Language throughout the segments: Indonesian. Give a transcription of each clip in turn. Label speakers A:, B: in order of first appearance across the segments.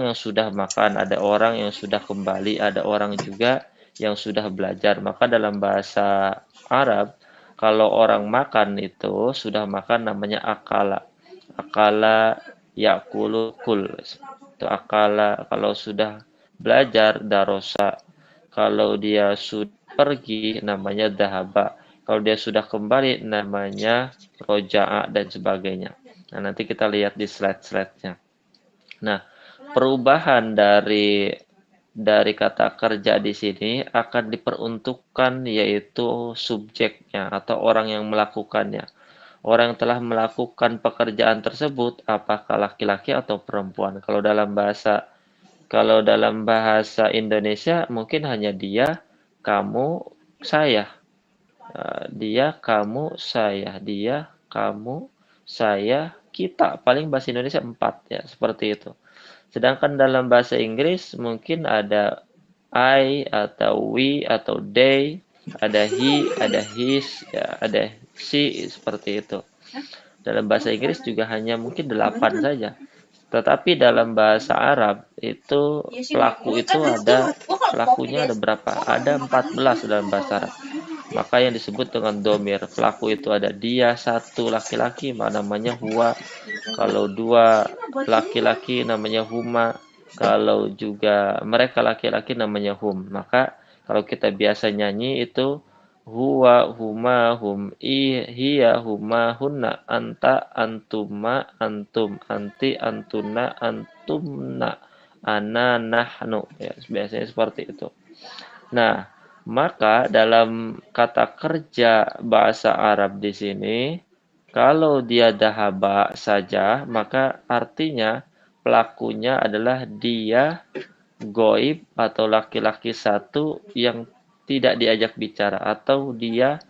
A: yang sudah makan, ada orang yang sudah kembali, ada orang juga yang sudah belajar. Maka dalam bahasa Arab, kalau orang makan itu sudah makan namanya akala. Akala yakulu kul. Itu akala. Kalau sudah belajar darosa. Kalau dia sudah pergi namanya dahaba. Kalau dia sudah kembali namanya roja'a dan sebagainya. Nah, nanti kita lihat di slide-slide-nya. Nah, perubahan dari kata kerja di sini akan diperuntukkan yaitu subjeknya atau orang yang melakukannya. Orang yang telah melakukan pekerjaan tersebut apakah laki-laki atau perempuan. Kalau dalam bahasa Indonesia mungkin hanya dia, kamu, saya. Dia, kamu, saya. Dia, kamu, saya, kita. Paling bahasa Indonesia 4 ya, seperti itu. Sedangkan dalam bahasa Inggris mungkin ada I atau we atau they, ada he, ada his, ya, ada she seperti itu. Dalam bahasa Inggris juga hanya mungkin 8 saja. Tetapi dalam bahasa Arab itu pelakunya ada berapa? Ada 14 dalam bahasa Arab. Maka yang disebut dengan domir, pelaku itu ada dia satu laki-laki namanya huwa, kalau dua laki-laki namanya huma, kalau juga mereka laki-laki namanya hum. Maka kalau kita biasa nyanyi itu huwa, huma, hum, hiya, huma, hunna, anta, antuma, antum, anti, antuna, antumna, ana, nahnu. Ya, biasanya seperti itu. Nah, maka dalam kata kerja bahasa Arab di sini, kalau dia dahaba saja, maka artinya pelakunya adalah dia goib atau laki-laki satu yang tidak diajak bicara, atau dia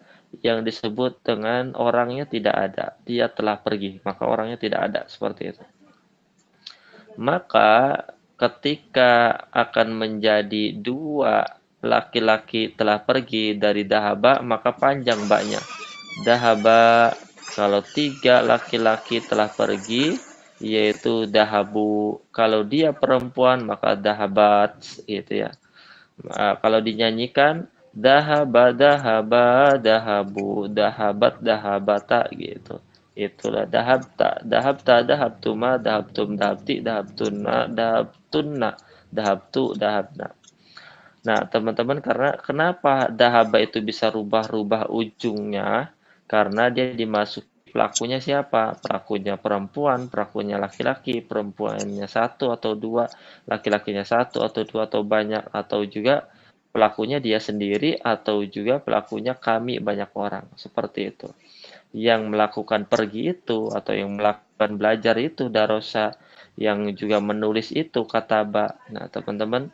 A: yang disebut dengan orangnya tidak ada, dia telah pergi, maka orangnya tidak ada, seperti itu. Maka ketika akan menjadi dua laki-laki telah pergi dari dahaba, maka panjang baknya. Dahaba, kalau tiga laki-laki telah pergi, yaitu dahabu. Kalau dia perempuan, maka dahabat, gitu ya. Kalau dinyanyikan, dahaba, dahaba, dahabu, dahabat, dahabata, gitu. Itulah dahabta, dahabta, dahabtuma, dahabtum, dahabti, dahabtunna, dahabtunna, dahabtu, dahabna. Nah, teman-teman, karena kenapa dahaba itu bisa rubah-rubah ujungnya? Karena dia dimasuki pelakunya siapa? Pelakunya perempuan, pelakunya laki-laki, perempuannya satu atau dua, laki-lakinya satu atau dua atau banyak, atau juga pelakunya dia sendiri, atau juga pelakunya kami banyak orang. Seperti itu. Yang melakukan pergi itu atau yang melakukan belajar itu darosa, yang juga menulis itu kataba. Nah, teman-teman,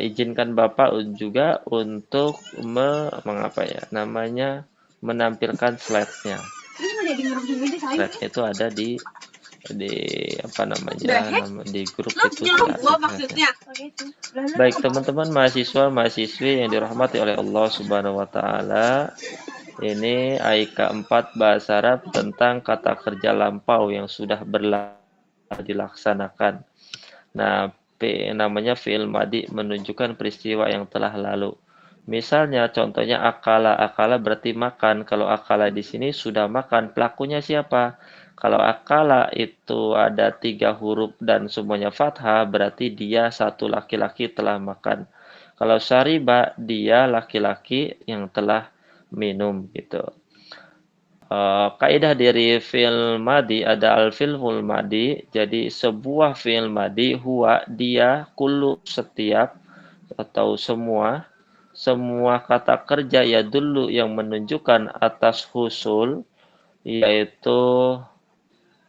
A: izinkan Bapak juga untuk mengapa ya namanya menampilkan slide-nya. Slide itu ada di apa namanya di grup itu tidak slide-nya. Baik teman-teman mahasiswa mahasiswi yang dirahmati oleh Allah Subhanahu Wa Taala, ini AIK 4 bahasa Arab tentang kata kerja lampau yang sudah dilaksanakan. Nah, namanya fi'il madi menunjukkan peristiwa yang telah lalu. Misalnya contohnya akala, akala berarti makan. Kalau akala di sini sudah makan, pelakunya siapa? Kalau akala itu ada 3 huruf dan semuanya fathah, berarti dia satu laki-laki telah makan. Kalau syariba, dia laki-laki yang telah minum gitu. Kaidah dari fi'il madi ada al-fi'lul madi. Jadi sebuah fi'il madi huwa dia kullu setiap atau semua kata kerja ya dulu yang menunjukkan atas husul, yaitu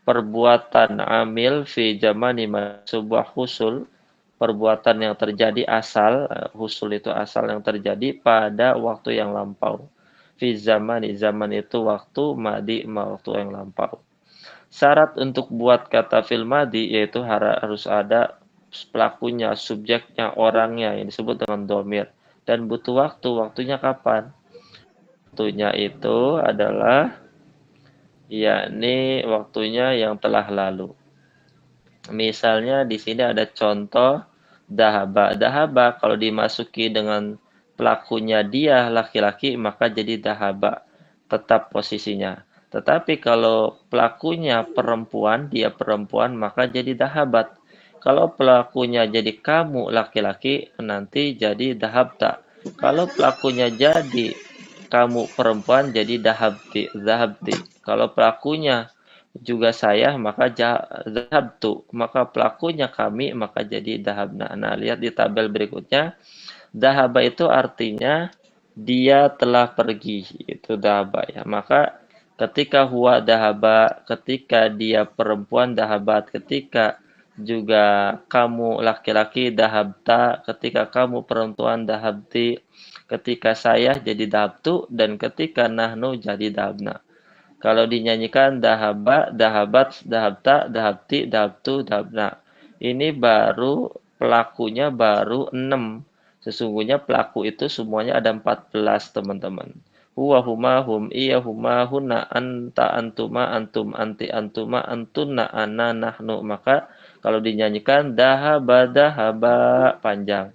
A: perbuatan amil fi zamani sebuah husul, perbuatan yang terjadi asal, husul itu asal yang terjadi pada waktu yang lampau. Fi zamani, zaman itu waktu, madi waktu yang lampau. Syarat untuk buat kata fil madi yaitu harus ada pelakunya, subjeknya, orangnya yang disebut dengan domir. Dan butuh waktu, waktunya kapan? Waktunya itu adalah yakni waktunya yang telah lalu. Misalnya di sini ada contoh dahaba. Dahaba kalau dimasuki dengan pelakunya dia laki-laki maka jadi dahaba, tetap posisinya. Tetapi kalau pelakunya perempuan, dia perempuan maka jadi dahabat. Kalau pelakunya jadi kamu laki-laki nanti jadi dahabta. Kalau pelakunya jadi kamu perempuan jadi dahabti, dahabti. Kalau pelakunya juga saya maka zahabtu, maka pelakunya kami maka jadi dahabna. Nah, lihat di tabel berikutnya, dahaba itu artinya dia telah pergi, itu dahaba ya. Maka ketika huwa dahaba, ketika dia perempuan dahabat, ketika juga kamu laki-laki dahabta, ketika kamu perempuan dahabti, ketika saya jadi dahabtu, dan ketika nahnu jadi dahabna. Kalau dinyanyikan dahaba, dahabat, dahabta, dahabti, dahabtu, dahabna. Ini baru pelakunya baru 6. Sesungguhnya pelaku itu semuanya ada 14, teman-teman. Huwa, huma, hum, iya, huma, huna, anta, antuma, antum, anti, antuma, antuna, ana, nahnu. Maka kalau dinyanyikan dahaba, dahaba, panjang.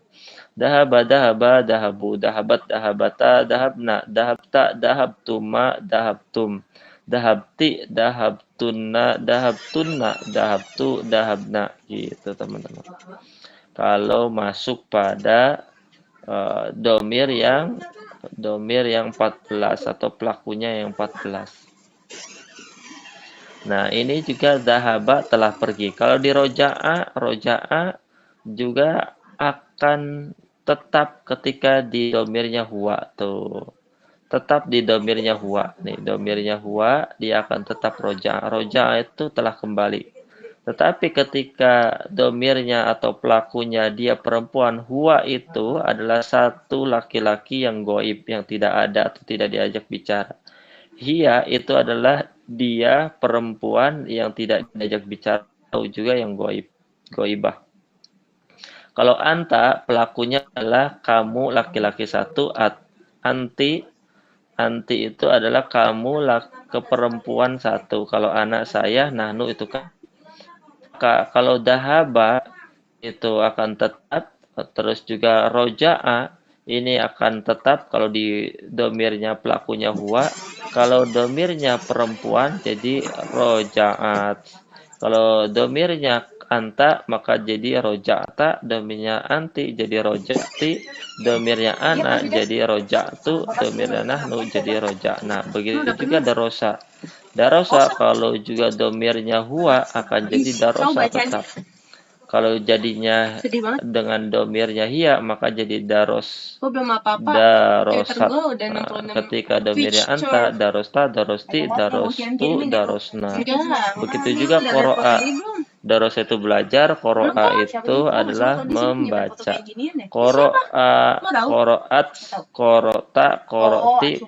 A: Dahaba, dahaba, dahabu, dahabat, dahabata, dahabna, dahabta, dahabtuma, dahabtum. Dahabti, dahabtunna, dahabtunna, dahabtu, dahabna. Gitu teman-teman. Kalau masuk pada domir yang 14 atau pelakunya yang 14. Nah, ini juga dahaba telah pergi. Kalau di roja'a, roja'a juga akan tetap ketika di domirnya huwa tuh. Tetap di domirnya huwa. Nih, domirnya huwa dia akan tetap roja. Roja itu telah kembali. Tetapi ketika domirnya atau pelakunya dia perempuan, huwa itu adalah satu laki-laki yang goib, yang tidak ada atau tidak diajak bicara. Hia itu adalah dia perempuan yang tidak diajak bicara, atau juga yang goib, goibah. Kalau anta, pelakunya adalah kamu laki-laki satu, anti, anti itu adalah kamu keperempuan satu. Kalau anak saya, nahnu itu kan. Kalau dahaba itu akan tetap, terus juga roja'a ini akan tetap kalau di domirnya pelakunya huwa, kalau domirnya perempuan jadi roja'at, kalau domirnya anta maka jadi roja'ata, domirnya anti jadi roja'ti, domirnya ana jadi roja'tu, domirnya nahnu jadi roja'na. Begitu juga darosa. Darosa kalau juga domirnya huwa akan jadi darosa tetap. Kalau jadinya dengan domirnya hia maka jadi daros, darosat. Ketika domirnya anta, darosta, darosti, darostu, darosna. Begitu juga koroa. Daros itu belajar, koroa itu adalah membaca. Koroa, koroat, korota, koroti,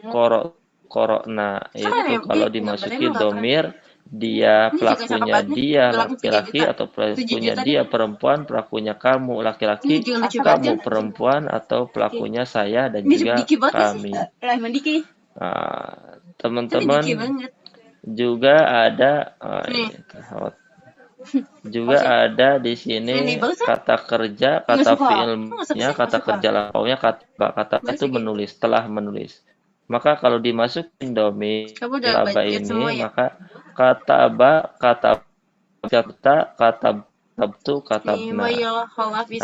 A: korokna. Itu kalau dimasuki domir dia pelakunya dia laki-laki atau pelakunya dia perempuan, pelakunya kamu laki-laki, kamu perempuan, atau pelakunya saya dan juga kami. Teman-teman juga ada juga ada di sini kata kerja, kata fiilnya, kata kerja lampaunya, kata itu menulis, telah menulis. Maka kalau dimasukin domir laba ini, maka kata ba, kata jabta, kata sabtu, kata bna.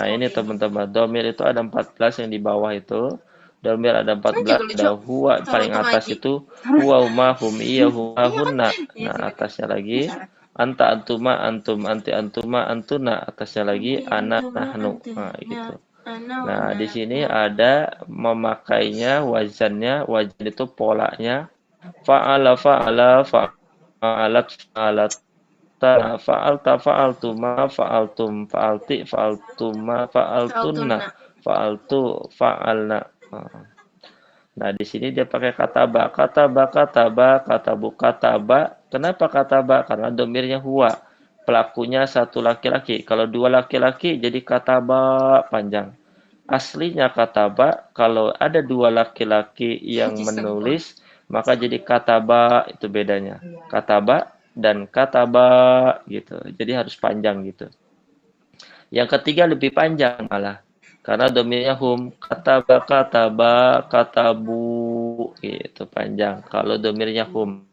A: Nah, ini teman-teman, domir itu ada 14 yang di bawah itu. Domir ada 14, ada huwa paling atas itu huwa, huma, hum, iya, huma, hunna. Nah, atasnya lagi anta, antuma, antum, anti, antuma, antuna. Atasnya lagi ana, nahnu. Nah, gitu. Nah, di sini ada memakainya, wazannya, wazan itu polanya. Fa'ala, fa'ala, fa'alat, fa'alat, fa'alta, fa'altuma, fa'altum, fa'alti, fa'altuma, fa'altunna, fa'altu, fa'alna. Nah, di sini dia pakai kata ba, kata ba, kata ba, kata bu, kata ba. Kenapa kata ba? Karena domirnya huwa. Pelakunya satu laki-laki. Kalau dua laki-laki jadi kata ba panjang. Aslinya kata ba, kalau ada dua laki-laki yang menulis, maka jadi kata ba, itu bedanya. Kata ba, dan kataba gitu. Jadi harus panjang gitu. Yang ketiga lebih panjang malah. Karena domirnya hum, kataba, katabu gitu panjang. Kalau domirnya hum.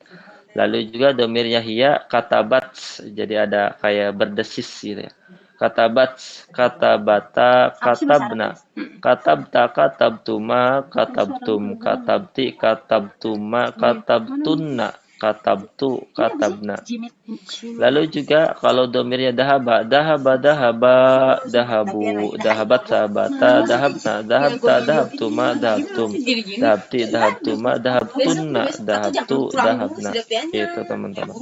A: Lalu juga domirnya hiya, katabat. Jadi ada kayak berdesis gitu ya. Katabat, katabata, katabna. Katabta, katabtuma, katabtum, katabti, katabtuma, katabtunna, katabtu, katabna. Lalu juga kalau domirnya dahaba, dahabu, dahabat sahabata, dahabna, dahabta, dahabtuma, dahabtum, dahabti, dahabtuma, dahabtunna, dahabtu, dahabna. Itu teman-teman.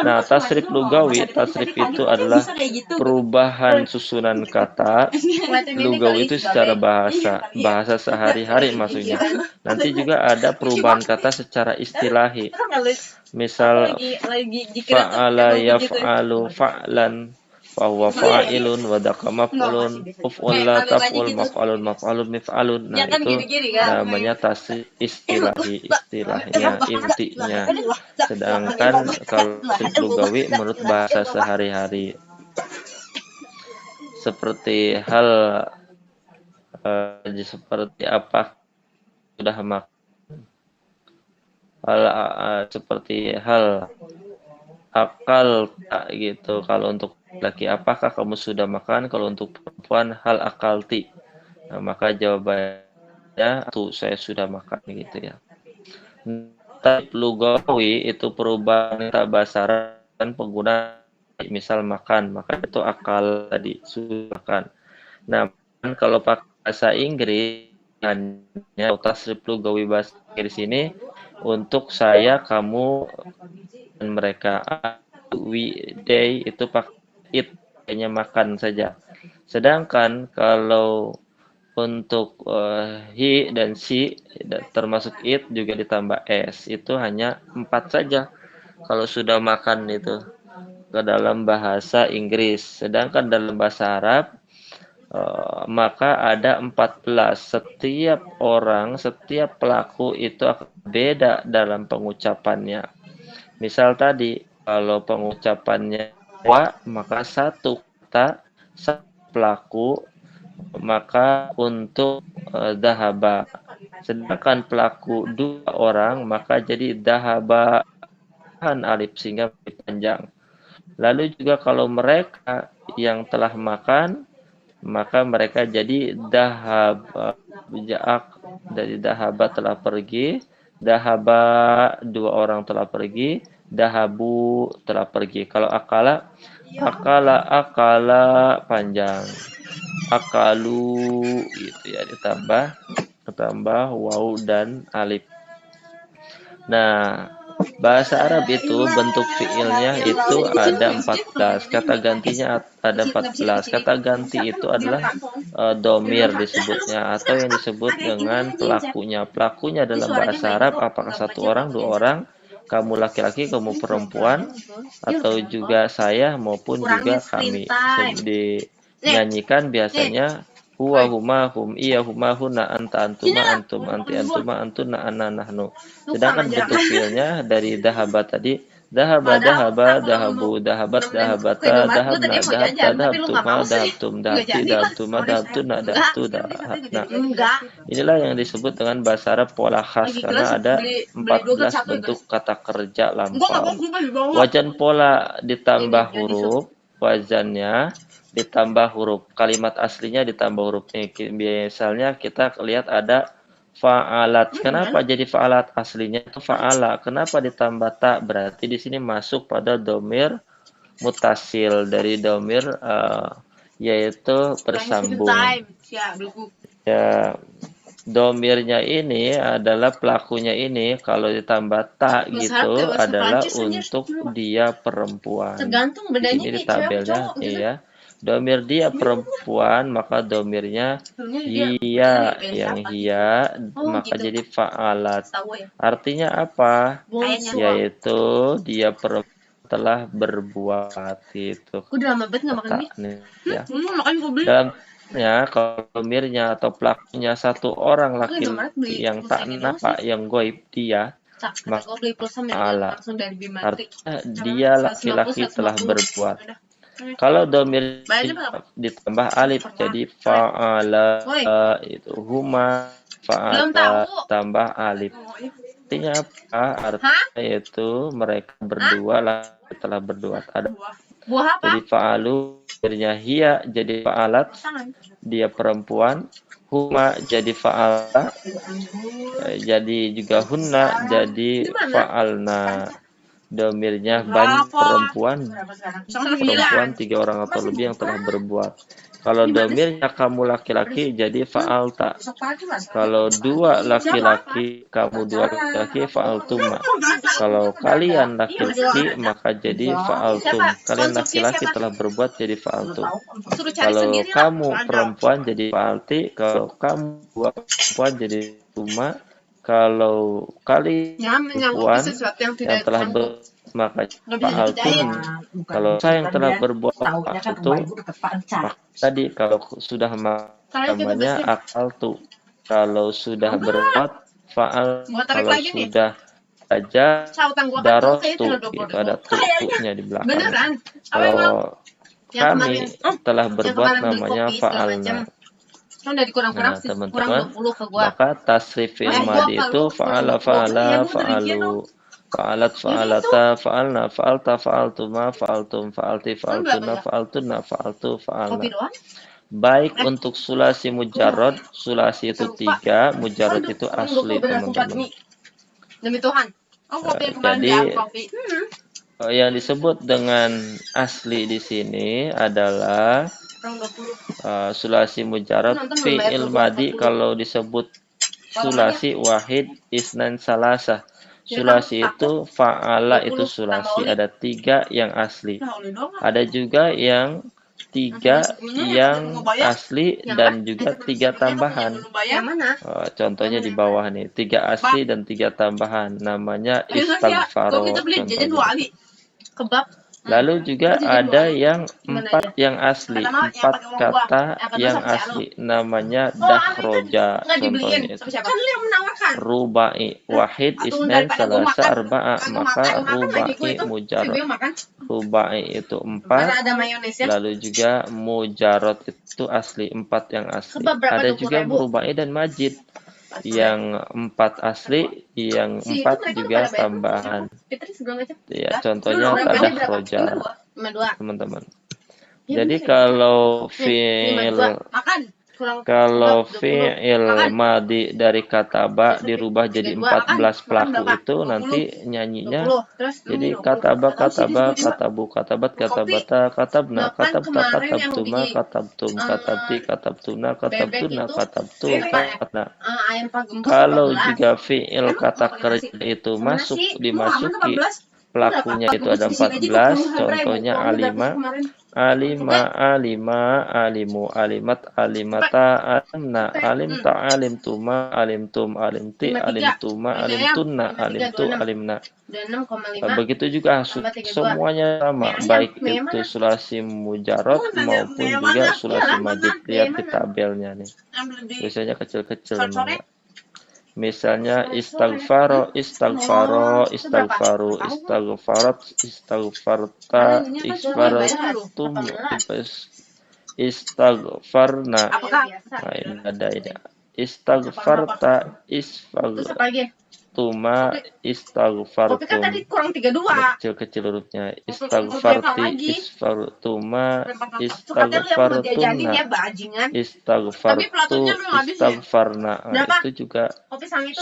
A: Nah, tasrif lugawi, tasrif itu adalah perubahan susunan kata. Lugawi itu secara bahasa sehari-hari maksudnya. Nanti juga ada perubahan kata secara istilahi. Misal fa'ala yaf'alu fa'lan fahuwa fa'ilun wa daka maf'ulun uf'ula taf'ul maf'alun mif'alun. Nah, itu namanya tasrif istilahnya, intinya. Sedangkan kalau tasrif lugawi menurut bahasa sehari-hari seperti seperti apa sudah makan, seperti hal akal tak gitu. Kalau untuk laki apakah kamu sudah makan? Kalau untuk perempuan hal akalti. Nah, maka jawabannya tuh saya sudah makan gitu ya. Tapi lugawi itu perubahan kata bahasa Arab dan pengguna misal makan, maka itu akal tadi sudah makan. Nah, kalau pakai bahasa Inggris hanya tasrif lugawi bahasa Inggris ini untuk saya, kamu, dan mereka. We, they itu pakai it, hanya makan saja. Sedangkan kalau untuk he dan she termasuk it juga ditambah s, itu hanya 4 saja kalau sudah makan itu ke dalam bahasa Inggris. Sedangkan dalam bahasa Arab maka ada 14. Setiap orang, setiap pelaku itu akan beda dalam pengucapannya. Misal tadi, kalau pengucapannya wa, maka satu kata, satu pelaku, maka untuk dahaba. Sedangkan pelaku 2 orang, maka jadi dahaba alif sehingga panjang. Lalu juga kalau mereka yang telah makan, maka mereka jadi dahab dari dahaba telah pergi, dahaba 2 orang telah pergi, dahabu telah pergi. Kalau akala panjang, akalu gitu ya, ditambah waw dan alif. Nah, bahasa Arab itu bentuk fiilnya itu ada 14, kata gantinya ada 14. Kata ganti itu adalah domir disebutnya, atau yang disebut dengan pelakunya. Pelakunya dalam bahasa Arab apakah 1 orang, 2 orang, kamu laki-laki, kamu perempuan, atau juga saya maupun juga kami. Dinyanyikan biasanya huwa, huma, hum, iya, huma, huna, anta, antuma, antum, anti, antuma, antuna, ana, nahnu. Sedangkan bentuk fiilnya dari dahaba tadi, dahaba, dahabu, dahabat, dahabata, dahabna, dahabta, dahabtuma, dahabtum, dahabti, dahabtuma, dahabtuna, dahabtu, dahabna. Inilah yang disebut dengan bahasa Arab pola khas, karena ada 14 bentuk kata kerja lampau. Wajan pola ditambah huruf, wazannya ditambah huruf, kalimat aslinya ditambah hurufnya. Misalnya kita lihat ada fa'alat. Kenapa jadi fa'alat? Aslinya itu fa'ala. Kenapa ditambah tak? Berarti di sini masuk pada domir mutasil, dari domir yaitu bersambung. Ya, domirnya ini adalah pelakunya ini kalau ditambah tak gitu adalah untuk dia perempuan. Ini di tabelnya ya. Domir dia perempuan, maka domirnya hiya, yang hiya, maka jadi fa'alat. Artinya apa? Yaitu dia perempuan telah berbuat itu. Ya. Dalamnya kalau domirnya atau pelakunya 1 orang laki-laki yang tak nampak, yang goib dia,
B: Tak, kata
A: maka
B: gue beli pulsa
A: fa'ala.
B: langsung dari Bimatri.
A: Artinya dia laki-laki telah berbuat. Kalau domir ditambah alif jadi fa'ala, itu huma fa'ala tambah alif. Artinya apa? Artinya yaitu mereka berdua laki telah berbuat. Ada.
B: Buah apa?
A: Jadi fa'alu akhirnya hiya jadi fa'alat, dia perempuan. Huma jadi fa'ala, jadi juga hunna jadi fa'alna. Domirnya banyak perempuan, tiga orang atau lebih yang telah berbuat. Kalau domirnya kamu laki-laki jadi fa'alta. Kalau dua laki-laki, kamu dua laki-laki fa'altuma. Kalau kalian laki-laki maka jadi fa'altum. Kalian laki-laki telah berbuat jadi fa'altum. Kalau kamu perempuan jadi fa'alti. Kalau kamu dua perempuan jadi tuma. Kalau kalian perempuan yang telah berbuat maka fa'altum. Kalau saya yang telah berbuat fa'altu, maka tadi kalau sudah namanya akaltu. Kalau sudah berbuat fa'al, kalau sudah aja darostu, itu ada tu'nya di belakang. Kalau kami telah berbuat namanya fa'alna. Nah, teman-teman, maka tasrif fi'il madi itu fa'ala, fa'ala, fa'alu, fa'alat, fa'alata, fa'alna, fa'alta, fa'altuma, fa'altum, fa'alti, fa'altuna, fa'altunna, fa'altu, fa'alna. Baik untuk sulasi mujarrad, sulasi itu 3, mujarrad itu asli, teman-teman.
B: Demi Tuhan.
A: Jadi yang disebut dengan asli di sini adalah sulasi mujarrad fi'il madi. Kalau disebut sulasi wahid isnan salasah. Sulasi itu fa'ala itu sulasi, ada 3 yang asli. Ada juga yang 3 yang asli dan juga 3 tambahan. Contohnya di bawah nih, 3 asli dan 3 tambahan. Namanya istighfaro contohnya. Lalu juga ada yang 4 yang asli, 4 kata yang asli, namanya dahroja contohnya itu. Rubai wahid isnan salasa arba'a, maka rubai mujarrad. Rubai itu 4, lalu juga mujarrad itu asli, 4 yang asli. Ada juga rubai dan majid, yang 4 asli, yang 4 juga tambahan. Ya, contohnya tadah roja, teman-teman. Jadi kalau fi'il madi dari kataba dirubah jadi 14 pelaku itu nanti nyanyinya jadi kataba, katabu, katabat, katabata, katabna, katabta, katabtuma, katabtum, katabti, katabtuna, katabtuna, katabtu, katabna. Kalau juga fi'il kata kerja itu dimasuki pelakunya itu ada 14, contohnya alima, alimu, alimat, alimata, alimna, alimta, alimtuma, alimtum, alimti, alimtuma, alimtunna, alimtu, alimna. Begitu juga semuanya sama, baik itu sulasi mujarrad maupun juga sulasi majid. Lihat di tabelnya nih, biasanya kecil-kecil namanya. Misalnya istaghfaro, istaghfaru, istaghfarat, istaghfarta, istaghfaratum, istaghfarna. Nah, ini ada ini. Istaghfarta, istaghfartuma, istaghfartum. Kecil-kecil hurufnya. Istaghfarti, istaghfartuma, istaghfartunna, istaghfartu, istaghfarna. Nah, itu juga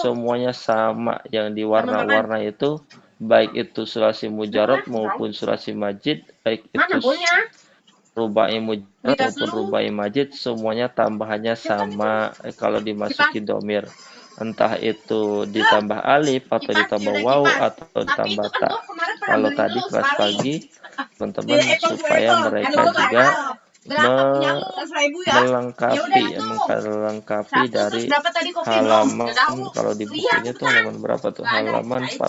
A: semuanya sama, yang di warna-warna itu baik itu sulasi mujarrad maupun sulasi majid, baik itu rubai mujarrad maupun rubai majid, semuanya tambahannya sama kalau dimasuki domir, entah itu ditambah alif atau ditambah waw atau ditambah ta. Kalau tadi kelas pagi teman-teman supaya mereka juga melengkapi dari halaman, kalau di bukunya tuh halaman berapa tuh, halaman 40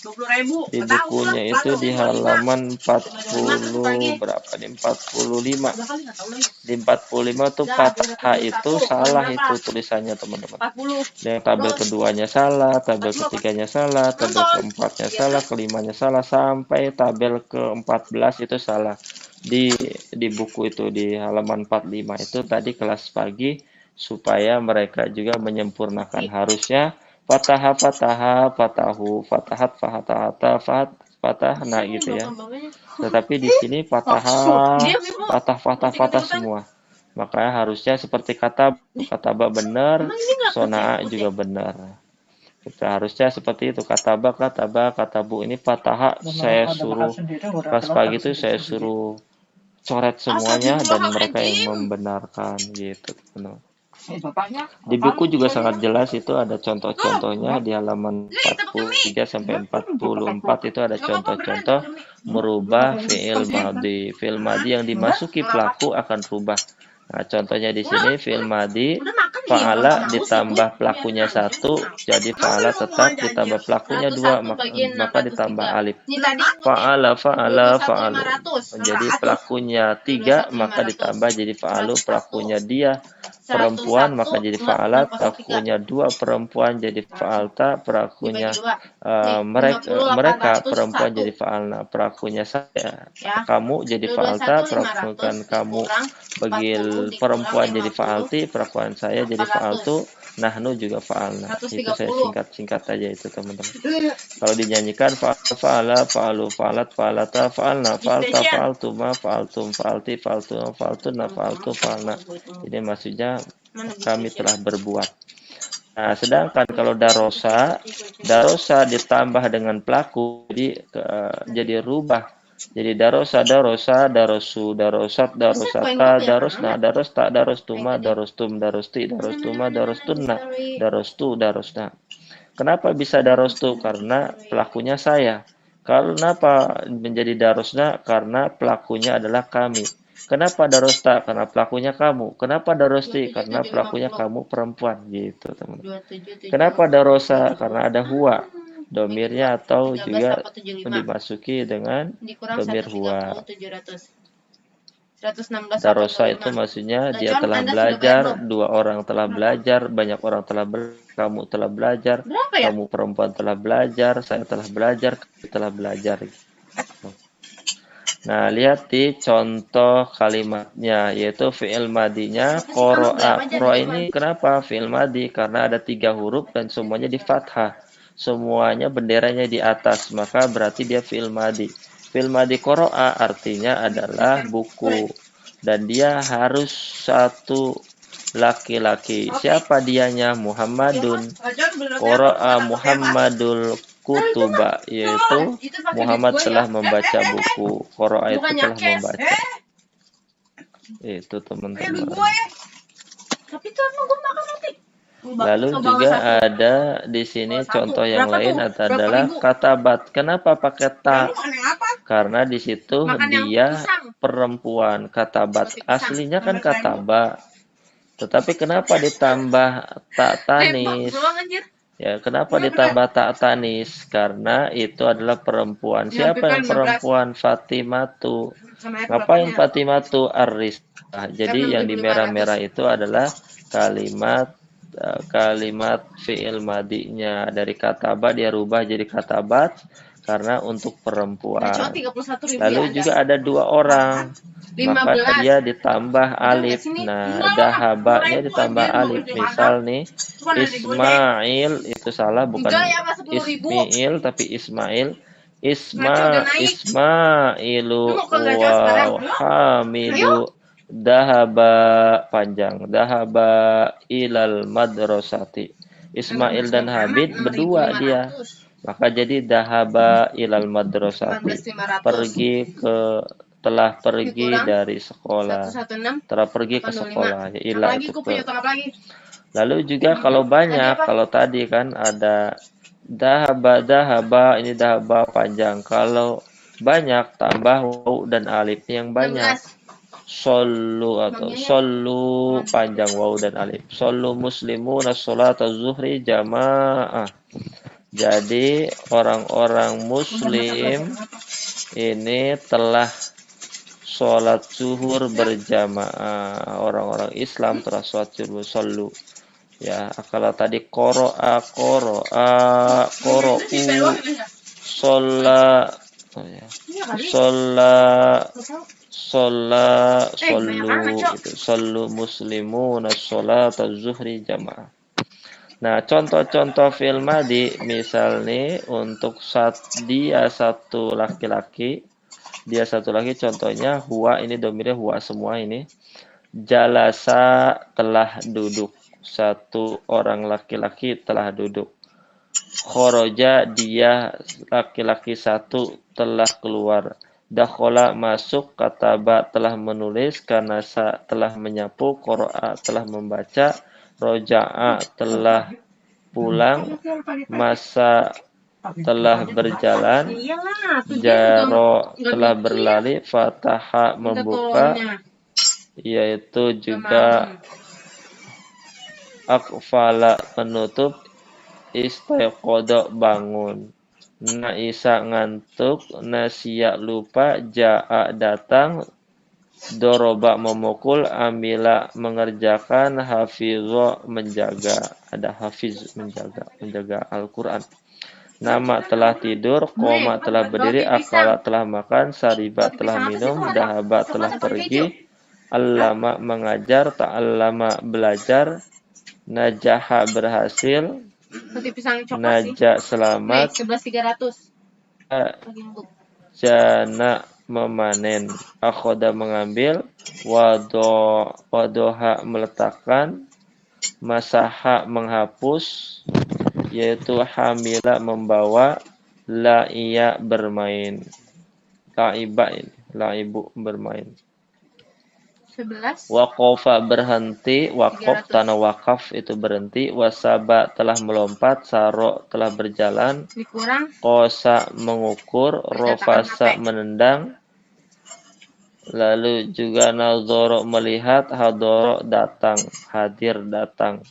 B: 20.000.
A: Di bukunya itu di halaman 40 berapa nih? 45. Di 45 tuh fathah itu salah itu tulisannya teman-teman.
B: 40.
A: Yang tabel keduanya salah, tabel ketiganya salah, tabel keempatnya salah, kelimanya salah, sampai tabel ke-14 itu salah. Di buku itu di halaman 45 itu tadi kelas pagi supaya mereka juga menyempurnakan. Harusnya fataha fataha fatahu fatahat fahatahata fatahna gitu ya. Tetapi di sini fataha fatah semua. Makanya harusnya seperti kata benar, sonaa juga benar. Kita harusnya seperti itu, katabu ini fataha saya suruh pas pagi itu saya suruh coret semuanya dan mereka yang membenarkan gitu teman-teman. Di buku juga sangat jelas itu ada contoh-contohnya di halaman 43 sampai 44 itu ada contoh-contoh merubah fi'il madhi. Fi'il madhi yang dimasuki pelaku akan rubah. Nah, contohnya di sini fi'il madhi fa'ala ditambah pelakunya 1 jadi fa'ala tetap ditambah pelakunya 2 maka ditambah alif. Fa'ala fa'alu. Jadi pelakunya 3 maka ditambah jadi fa'alu, pelakunya dia perempuan maka jadi fa'alat, pelakunya 2 perempuan jadi fa'alta, pelakunya mereka perempuan jadi fa'alna, pelakunya saya kamu jadi fa'alta, pelakuan kamu bagi perempuan jadi fa'alti, pelakuan saya jadi fa'altu, nahnu juga fa'alna. Itu saya singkat-singkat aja itu teman-teman. Kalau dinyanyikan fa'ala, fa'alu, fa'alat, fa'alata, fa'alna, fa'alta, fa'altuma, fa'altum, fa'alti, fa'altuna, fa'altuna, fa'altu, fa'alna. Ini maksudnya kami telah berbuat. Nah, sedangkan kalau darosa ditambah dengan pelaku jadi rubah. Jadi darosa, darosu, darosat, darosata, darosna, darosta, darostuma, darostum, darosti, darostuma, darostunna, darostu, darosna. Kenapa bisa darostu? Karena pelakunya saya. Kenapa menjadi darosna? Karena pelakunya adalah kami. Kenapa darosta? Karena pelakunya kamu. Kenapa darosti? Karena pelakunya kamu perempuan. Gitu teman-teman. Kenapa darosa? Karena ada huwa. Domirnya atau juga dimasuki dengan domir huwa. Darosa itu maksudnya dia telah belajar, 2 orang telah belajar, banyak orang telah kamu telah belajar, kamu perempuan telah belajar, saya telah belajar, kami telah belajar. Nah, lihat di contoh kalimatnya, yaitu fi'il madinya qoro'a. Qoro'a ini kenapa fi'il madi? Karena ada 3 huruf dan semuanya di fathah. Semuanya benderanya di atas, maka berarti dia fi'il madi. Fi'il madi qoro'a artinya adalah buku. Dan dia harus satu laki-laki. Siapa dianya? Muhammadun. Qoro'a Muhammadul kutuba, yaitu Muhammad telah membaca buku. Qoro'a itu telah membaca. Itu teman-teman. Lalu juga ada di sini contoh yang lain adalah katabat. Kenapa pakai ta? Karena di situ dia perempuan. Katabat aslinya kan kataba. Tetapi kenapa ditambah tak tanis? Ya, kenapa ditambah tak tanis? Karena itu adalah perempuan. Siapa yang perempuan? Fatimatu. Ngapain Fatimatu? Aris. Nah, jadi yang di merah-merah itu adalah kalimat fi'il madinya. Dari kataba dia rubah jadi katabat karena untuk perempuan. Lalu juga ada 2 orang. Maka dia ditambah alif. Nah, dahabanya ditambah alif. Misal nih, Ismail itu salah, bukan Ismail tapi Ismail. Ismailu wa hamidu dahaba panjang. Dahaba ilal madrasati. Ismail dan Habib berdua dia. Maka jadi dahaba ilal madrasati. Telah pergi dari sekolah. Telah pergi ke sekolah. Ya, ilah itu ke. Lalu juga kalau banyak, kalau tadi kan ada dahaba, ini dahaba panjang. Kalau banyak tambah waw dan alif yang banyak. Solu atau solu panjang waw dan alif. Solu muslimuna sholata zuhri jamaah. Jadi orang-orang muslim ini telah sholat zuhur berjamaah. Orang-orang Islam telah sholat zuhur sallu. Ya, kalau tadi qoro'a, sholat, sallu muslimuna sholat zuhri jamaah. Nah, contoh-contoh fil madi, misal nih untuk dia satu laki-laki, contohnya huwa, ini domirnya huwa semua ini. Jalasa telah duduk, satu orang laki-laki telah duduk. Khoroja dia laki-laki satu telah keluar. Dakhola masuk, kataba telah menulis, kanasa telah menyapu, qoro'a telah membaca, roja'a telah pulang, masa telah berjalan, jaro telah berlari, fataha membuka, yaitu juga akfala menutup, istaiqodo bangun, naisa ngantuk, nasiya lupa, ja'a datang, doroba memukul, amila mengerjakan, hafizo menjaga. Ada hafiz menjaga Al-Quran. Nama telah tidur, koma telah berdiri, akala telah makan, sariba telah minum, dahaba telah pergi, allama mengajar, ta'allama belajar, najaha berhasil, naja selamat, jana memanen, akhoda mengambil, wadoha meletakkan, masaha menghapus, yaitu hamila membawa, la'iya bermain, la'ibu bermain.
B: 11.
A: Waqafa berhenti, waqaf tanah wakaf itu berhenti, wasaba telah melompat, saro telah berjalan,
B: Dikurang.
A: qosa mengukur, rofasa menendang, lalu juga nazoro melihat, hadoro datang, hadir datang,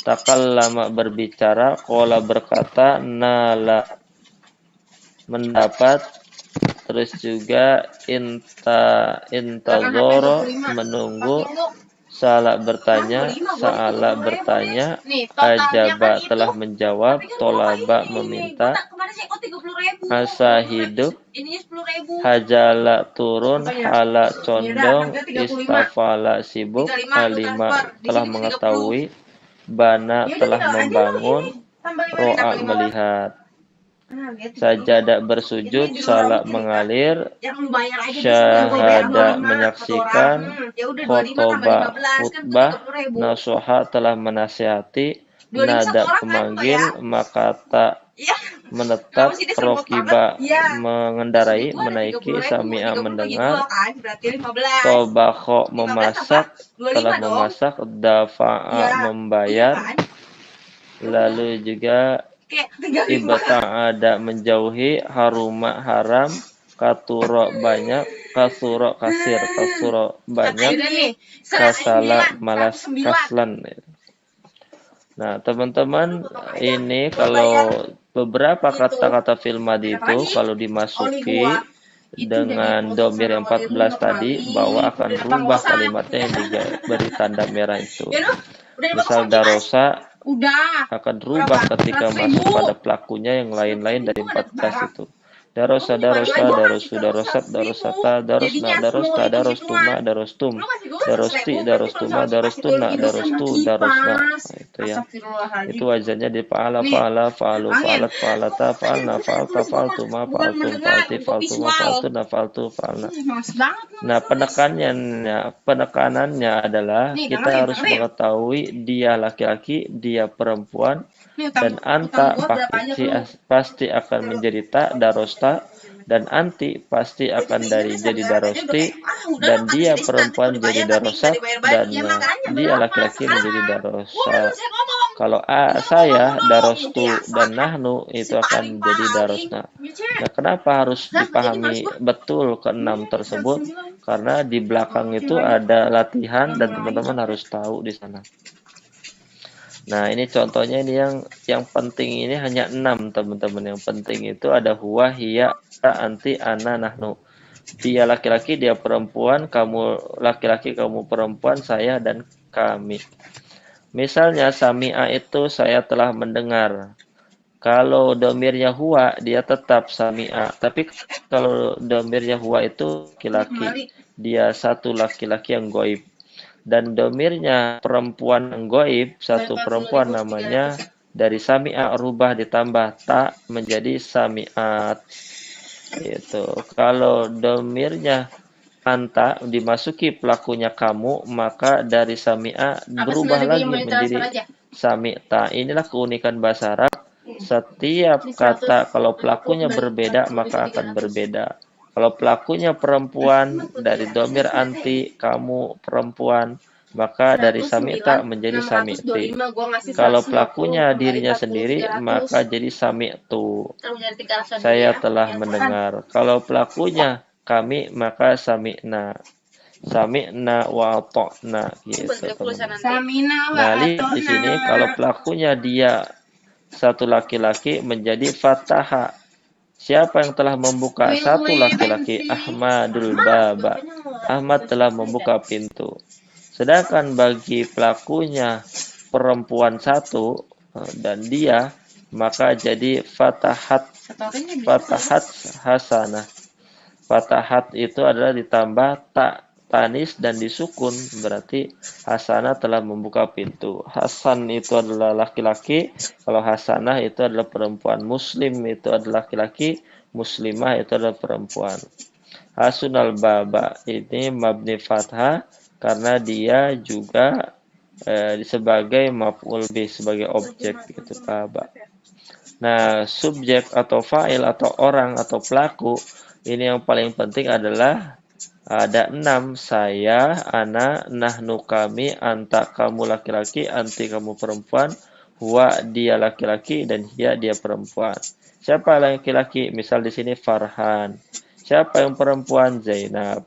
A: takallama berbicara, qola berkata, nala mendapat, terus juga intazoro menunggu, salah bertanya, ajaba telah menjawab, tolaba meminta, asa hidup, hajala turun, hala condong, istafala sibuk, alima telah mengetahui, bana telah membangun, ro'a melihat, sajada bersujud, salat mengalir, syahada menyaksikan, khotoba khutbah, nasoha telah menasihati, nada pemanggil, makata menetap, rokiba mengendarai, menaiki, sami'a mendengar, tobakho memasak, telah memasak, dafa'a membayar, lalu juga ibta ada menjauhi, haruma haram, katuro banyak, kasuro kasir, kasuro banyak, kasala malas, kaslan. Nah, teman-teman, ini kalau beberapa kata-kata fil madi itu kalau dimasuki dengan domir yang 14 tadi, bahwa akan rubah kalimatnya yang diberi tanda merah itu. Misal darosa akan rubah ketika masuk pada pelakunya yang lain-lain dari 14 itu. Darosa, darosa, darosu, darosat, darosata, darosna, darosta, darostuma, darostum, darosti, darostuma, darostuna, darostu, darosna. Nah, itu ya. Itu wazannya di fa'ala, fa'ala, fa'alu, fa'alat, fa'alata, fa'alna, fa'alta, fa'altuma, fa'altum, fa'alti, fa'altuma, fa'altuna, fa'altu, fa'alna. Nah, penekanannya adalah kita harus mengetahui dia laki-laki, dia perempuan, dan anta pasti akan menjadi tak, darosta, dan anti pasti akan jadi darosti, dan dia perempuan jadi darosat, dan dia laki-laki menjadi darosa. Kalau saya darostu dan nahnu itu akan menjadi darosna. Nah, kenapa harus dipahami betul ke-6 tersebut? Karena di belakang itu ada latihan dan teman-teman harus tahu di sana. Nah, ini contohnya ini yang penting ini hanya 6 teman-teman. Yang penting itu ada huwa, hiya, anti, ana, nahnu. Dia laki-laki, dia perempuan, kamu laki-laki, kamu perempuan, saya dan kami. Misalnya sami'a itu saya telah mendengar. Kalau domirnya huwa, dia tetap sami'a. Tapi kalau domirnya huwa itu laki-laki, dia satu laki-laki yang goib. Dan domirnya perempuan yang goib, satu perempuan namanya dari sami'a rubah ditambah tak menjadi sami'at. Itu. Kalau domirnya anta dimasuki pelakunya kamu, maka dari sami'a berubah lagi menjadi sami'ta. Inilah keunikan bahasa Arab. Setiap kata kalau pelakunya berbeda maka akan berbeda. Kalau pelakunya perempuan dari domir anti, kamu perempuan, maka dari sami'ta menjadi sami'ti. Kalau pelakunya dirinya sendiri maka jadi sami'tu. Saya telah mendengar. Kalau pelakunya kami maka sami'na. Sami'na wa ata'na gitu. Nah, lihat di sini kalau pelakunya dia satu laki-laki menjadi fataha. Siapa yang telah membuka satu laki-laki? Ahmadul baba. Ahmad telah membuka pintu. Sedangkan bagi pelakunya perempuan satu dan dia, maka jadi fatahat hasanah. Fatahat itu adalah ditambah tak tanis dan disukun, berarti hasanah telah membuka pintu. Hasan itu adalah laki-laki, kalau hasanah itu adalah perempuan. Muslim itu adalah laki-laki, muslimah itu adalah perempuan. Hasunal baba ini mabni fathah karena dia juga sebagai maf'ul bih, sebagai objek gitu, baba. Nah, subjek atau fa'il atau orang atau pelaku ini yang paling penting adalah ada 6, saya, ana, nahnu kami, anta kamu laki-laki, anti kamu perempuan, huwa dia laki-laki, dan hiya dia perempuan. Siapa laki-laki? Misal di sini Farhan. Siapa yang perempuan? Zainab.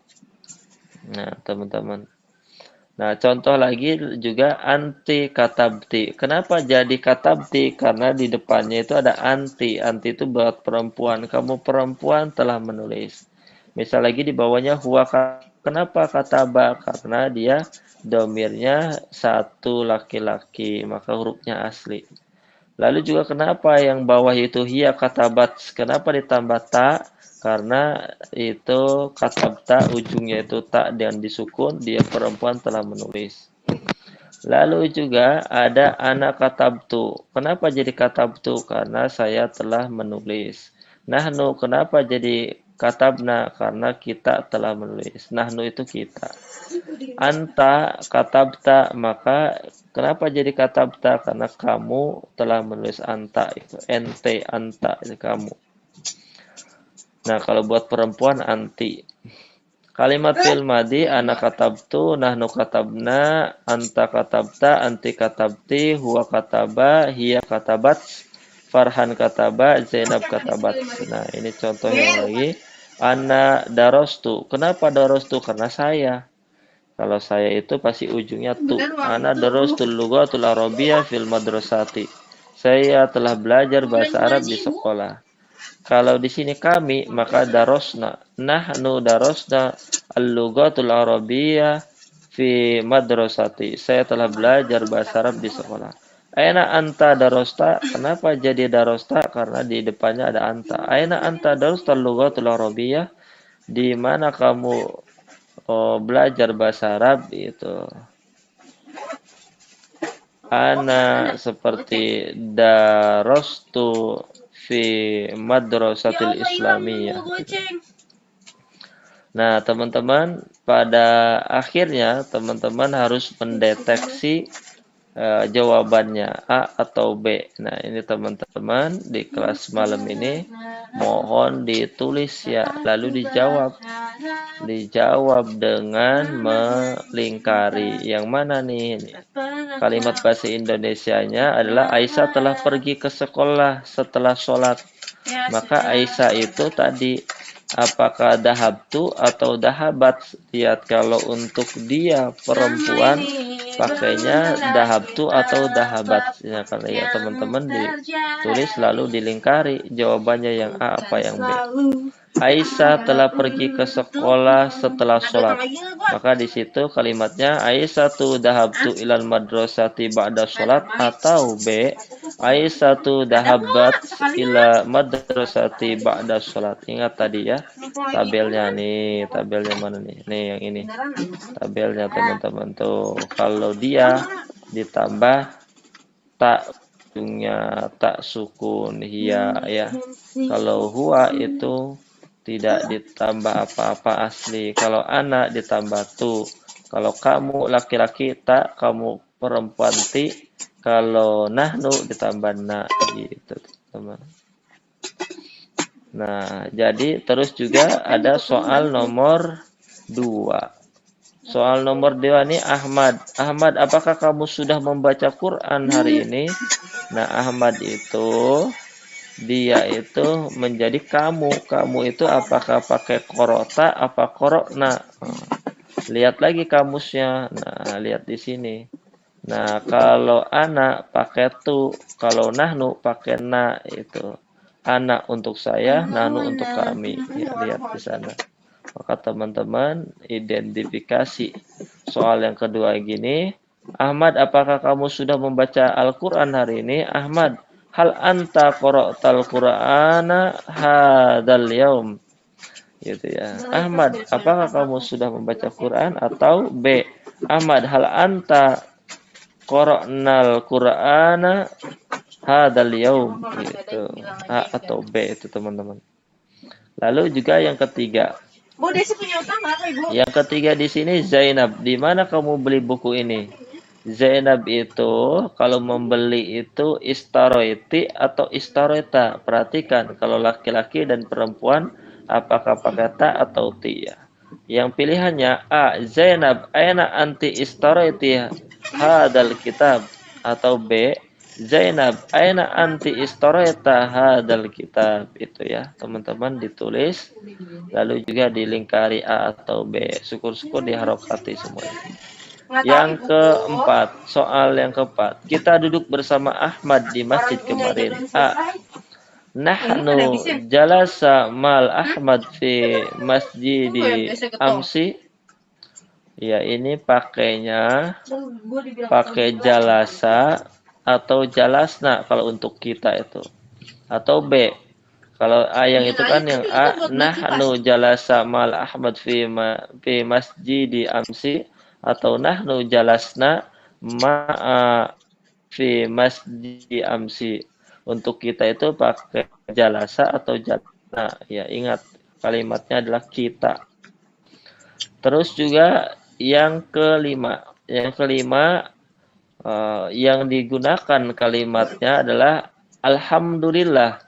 A: Nah, teman-teman. Nah, contoh lagi juga anti katabti. Kenapa jadi katabti? Karena di depannya itu ada anti. Anti itu buat perempuan. Kamu perempuan telah menulis. Misal lagi di bawahnya huwa. Kenapa kataba? Karena dia domirnya satu laki-laki. Maka hurufnya asli. Lalu juga kenapa yang bawah itu hiya katabat? Kenapa ditambah ta? Karena itu katabta ujungnya itu tak dan disukun, dia perempuan telah menulis. Lalu juga ada anak katabtu. Kenapa jadi katabtu? Karena saya telah menulis. Nahnu kenapa jadi katabna? Karena kita telah menulis. Nahnu itu kita. Anta katabta, maka kenapa jadi katabta? Karena kamu telah menulis anta itu. Ente anta itu kamu. Nah, kalau buat perempuan anti. Kalimat fil madi ana katabtu, nahnu katabna, anta katabta, anti katabti, huwa kataba, hiya katabat, Farhan kataba, Zainab katabat. Nah, ini contohnya lagi. Ana darostu. Kenapa darostu? Karena saya. Kalau saya itu pasti ujungnya tu. Ana darostul lughatul arabiyah fil madrasati. Saya telah belajar bahasa Arab di sekolah. Kalau di sini kami, maka darosna. Nahnu darosna al-lughatul arabiyyah fi madrasati. Saya telah belajar bahasa Arab di sekolah. Aina anta darosta? Kenapa jadi darosta? Karena di depannya ada anta. Aina anta darosta al-lughatul arabiyyah? Di mana kamu belajar bahasa Arab itu? Ana seperti darostu fi madrasatil islamiyah. Nah, teman-teman, pada akhirnya teman-teman harus mendeteksi jawabannya A atau B. Nah, ini teman-teman di kelas malam ini mohon ditulis ya, lalu dijawab dengan melingkari. Yang mana nih? Kalimat bahasa Indonesianya adalah Aisyah telah pergi ke sekolah setelah sholat. Maka Aisyah itu tadi apakah dahabtu atau dahabat? Lihat, kalau untuk dia perempuan pakainya dahabtu atau dahabat. Ya, kalau ya teman-teman ditulis lalu dilingkari jawabannya yang A apa yang B. Aisyah telah pergi ke sekolah setelah sholat. Maka di situ kalimatnya Aisyatu dahabtu ilal madrasati ba'da sholat, atau B Aisyatu dahabat ila madrasati ba'da sholat. Ingat tadi ya tabelnya nih, tabelnya mana nih? Nih yang ini. Tabelnya teman-teman tuh. Kalau dia ditambah tak ujungnya tak sukun hiya ya. Kalau huwa itu tidak ditambah apa-apa asli. Kalau anak ditambah tu. Kalau kamu laki-laki tak, kamu perempuan ti. Kalau nahnu ditambah na gitu, teman. Nah, jadi terus juga ada soal nomor 2. Soal nomor 2 ini Ahmad. Ahmad, apakah kamu sudah membaca Quran hari ini? Nah, Ahmad itu dia itu menjadi kamu. Kamu itu apakah pakai korota apa korokna? Lihat lagi kamusnya. Nah, lihat di sini. Nah, kalau anak pakai tu, kalau nahnu pakai na itu. Anak untuk saya, nahnu untuk kami. Ya, lihat di sana. Maka teman-teman identifikasi soal yang kedua gini. Ahmad, apakah kamu sudah membaca Al-Quran hari ini? Ahmad, hal anta qara'tal Qur'ana hadzal yaum. Gitu ya. Ahmad, apakah kamu sudah membaca Quran? Atau B. Ahmad, hal anta qara'nal Qur'ana hadzal yaum. Gitu. A atau B itu teman-teman. Lalu juga yang ketiga.
B: Bu, Desi punya utang nggak, Ibu?
A: Yang ketiga di sini Zainab. Di mana kamu beli buku ini? Zainab itu kalau membeli itu istaroiti atau istareta. Perhatikan kalau laki-laki dan perempuan apakah pakai ta atau ti ya. Yang pilihannya A. Zainab aina anti istaroiti hadal kitab, atau B. Zainab aina anti istareta hadal kitab. Itu ya teman-teman ditulis lalu juga dilingkari A atau B. Syukur-syukur diharokati semuanya. Yang keempat, soal yang keempat. Kita duduk bersama Ahmad di masjid kemarin. A. Nahnu jalasa mal Ahmad fi masjidi amsi. Ya, ini pakainya pakai jalasa atau jalasna kalau untuk kita itu. Atau B. Kalau A yang itu kan yang A. Nahnu jalasa mal Ahmad fi masjidi amsi. Atau nahnu jalasna ma'a fi masjid amsi. Untuk kita itu pakai jalasa atau jalasna. Ya, ingat kalimatnya adalah kita. Terus juga yang kelima. Yang kelima yang digunakan kalimatnya adalah alhamdulillah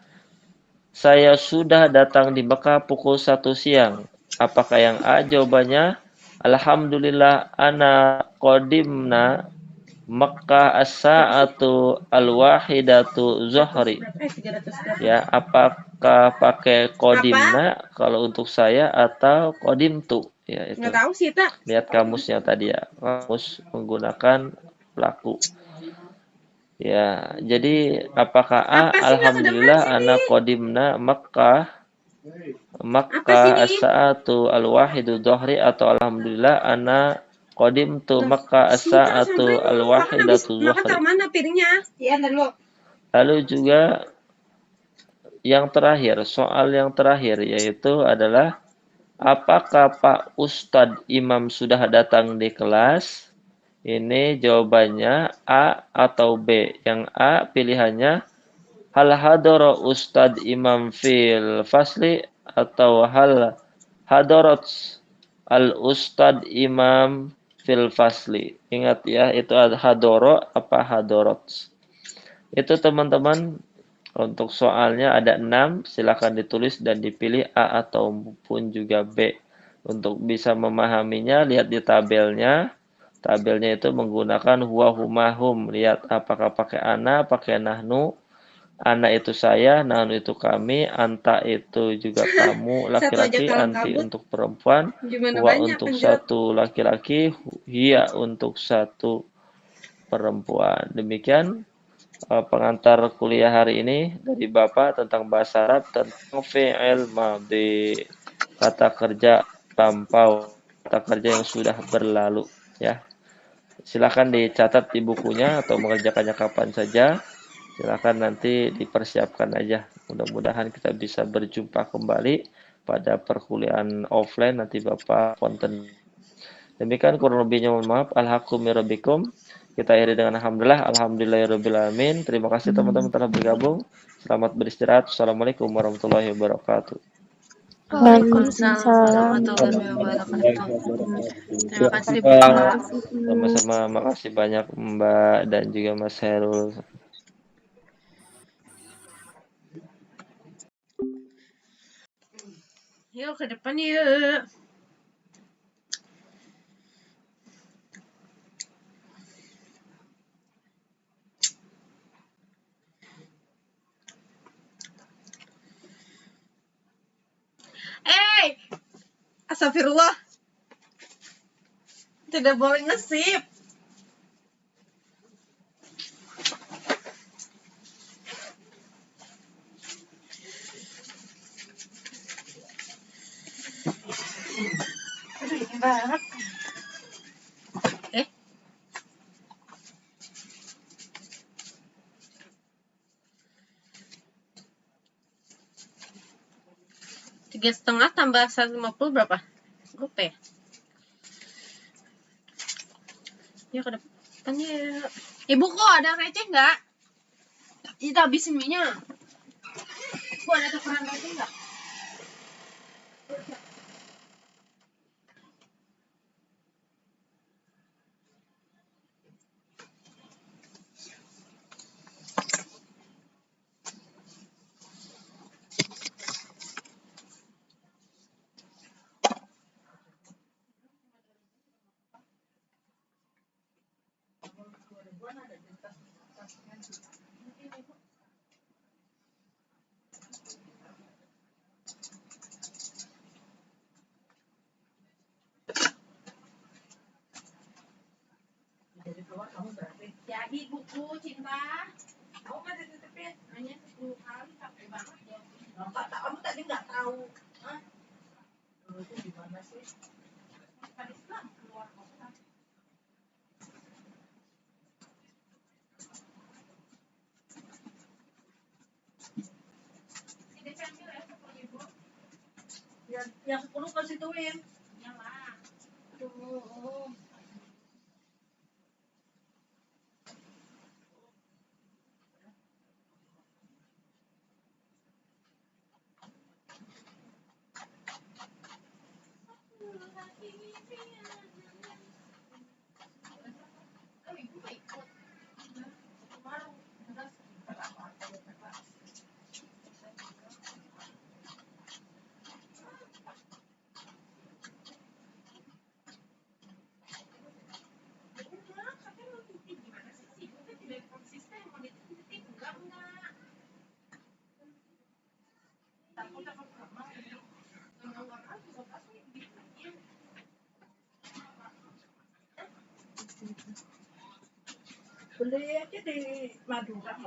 A: saya sudah datang di Mekah pukul 1 siang. Apakah yang A? Jawabannya alhamdulillah ana qadimna Makkah as-sa'atu al-wahidatu zuhri. Ya, apakah pakai qadimna kalau untuk saya atau qadimtu? Ya, itu.
B: Nggak tahu sih, Tak.
A: Lihat kamusnya tadi ya. Kamus menggunakan pelaku. Ya, jadi apakah A? Alhamdulillah ana qadimna Makkah as-sa'atu al-wahidu dhuhri, atau alhamdulillah ana qadimtu Makkah as-sa'atu al-wahidatu dhuhri. Lalu juga yang terakhir, soal yang terakhir yaitu adalah apakah Pak Ustadz Imam sudah datang di kelas? Ini jawabannya A atau B. Yang A pilihannya hal hadara Ustadz Imam fil fasli, atau hal hadarat al Ustadz Imam fil fasli. Ingat ya, itu hadoro apa hadarat. Itu teman-teman untuk soalnya ada 6. Silakan ditulis dan dipilih A ataupun juga B. Untuk bisa memahaminya lihat di tabelnya. Tabelnya itu menggunakan huwa humahum. Lihat apakah pakai ana, pakai nahnu. Ana itu saya, nahnu itu kami, anta itu juga kamu laki-laki, anti untuk perempuan, huwa untuk satu laki-laki, hiya untuk satu perempuan. Demikian pengantar kuliah hari ini dari Bapak tentang bahasa Arab, tentang fi'il madhi, kata kerja lampau, kata kerja yang sudah berlalu, ya. Silakan dicatat di bukunya atau mengerjakannya kapan saja. Silakan nanti dipersiapkan aja. Mudah-mudahan kita bisa berjumpa kembali pada perkuliahan offline nanti Bapak konten. Demikian kurang lebihnya, mohon maaf. Alhaqqu min rabbikum. Kita akhiri dengan alhamdulillah, alhamdulillahirabbil alamin. Terima kasih teman-teman telah bergabung. Selamat beristirahat. Assalamualaikum warahmatullahi wabarakatuh.
B: Waalaikumsalam
C: Waalaikumsalam
B: warahmatullahi
C: warahmatullahi
B: wabarakatuh.
C: wabarakatuh.
B: Terima kasih
A: Terima kasih,
B: Bapak.
A: Pak. Sama-sama, makasih banyak Mbak dan juga Mas Herul.
B: Yuk ke depan yuk. Astagfirullah. Tidak boleh ngesip. Aduh, ini banget. Tiga setengah tambah 150 berapa? Gope. Yuk ke depannya yuk. Ibu kok ada receh nggak? Kita habisin minyak. Bu ada tukeran receh nggak? Jadi buku cinta. Kamu kan dititipin hanya 10 kali capek banget ya. Kata kamu tadi nggak tahu. Hah? Itu gimana sih? Tadi Islam keluar kota. Ini ambil ya 10 ribu. Yang 10 kasih tuin. Ya lah. Tuh. Beli aja di Madura.